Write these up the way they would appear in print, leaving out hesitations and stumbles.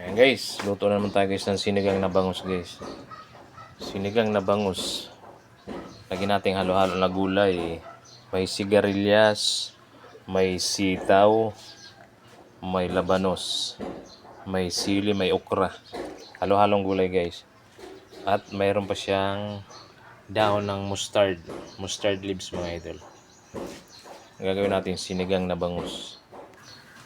Ayan guys, luto na naman tayo guys ng sinigang na bangus guys. Sinigang na bangus. Lagyan natin halo-halo na gulay. May sigarilyas, may sitaw, may labanos, may sili, may okra. Halo-halong gulay guys. At mayroon pa siyang dahon ng mustard. Mustard leaves mga idol. Gagawin natin sinigang na bangus.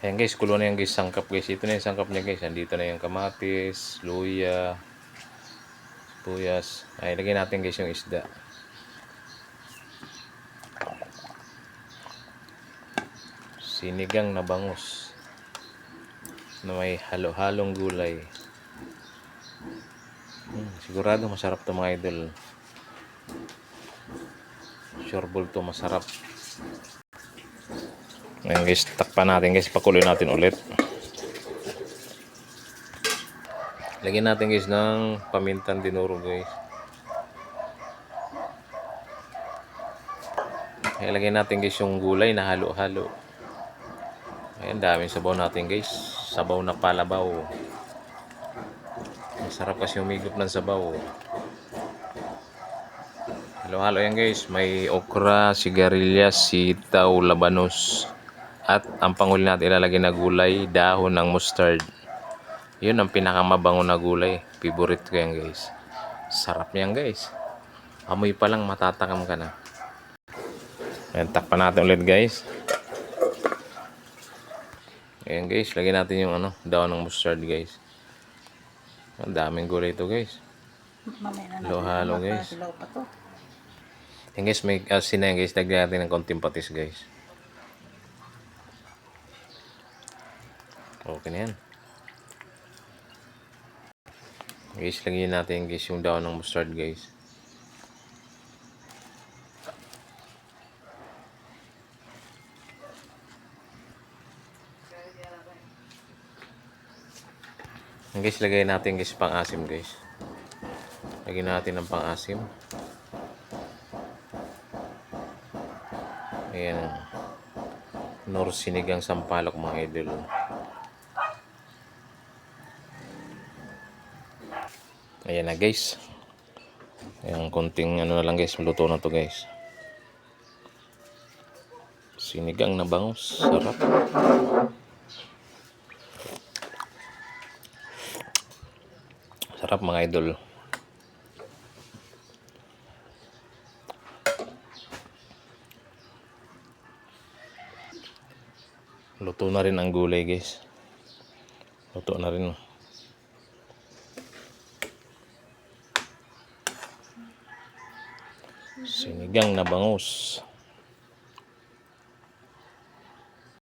Ayan guys, kulo na yan guys, sangkap guys. Ito na yung sangkap niya guys. Andito na yung kamatis, luya, sibuyas. Ay, lagay natin guys yung isda. Sinigang na bangus na may halo-halong gulay. Sigurado masarap to mga idol. Sureball to, masarap. Ayan guys, takpan natin guys, pakuloy natin ulit. Lagyan natin guys ng pamintan dinuro guys. Lagyan natin guys yung gulay na halo-halo. Ayan, daming sabaw natin guys. Sabaw na palabaw. Masarap kasi umigop ng sabaw. Halo-halo yan guys. May okra, sigarilyas, sitaw, labanos. At ang panghuli natin ilalagay na gulay, dahon ng mustard. Yun ang pinakamabango na gulay. Favorite ko yan guys. Sarap niyan guys. Amoy pa lang matatakam ka na. Ayan, takpan natin ulit guys. Ayan guys, lagyan natin yung dahon ng mustard guys. Ang daming gulay ito guys. Halo-halo guys. Ayan guys, may asin na yan guys. Lagyan natin ng konting patis guys. Okay na yan. Guys, lagyan natin guys yung dahon ng mustard guys. Guys, lagay natin guys pang-asim guys. Lagyan natin ng pang-asim. Ayan. Nor sinigang sampalok mga idol. Ayan na guys. Ayan, konting na lang guys. Luto na to guys. Sinigang na bangus. Sarap. Sarap mga idol. Luto na rin ang gulay guys. Luto na rin. Sinigang na bangus.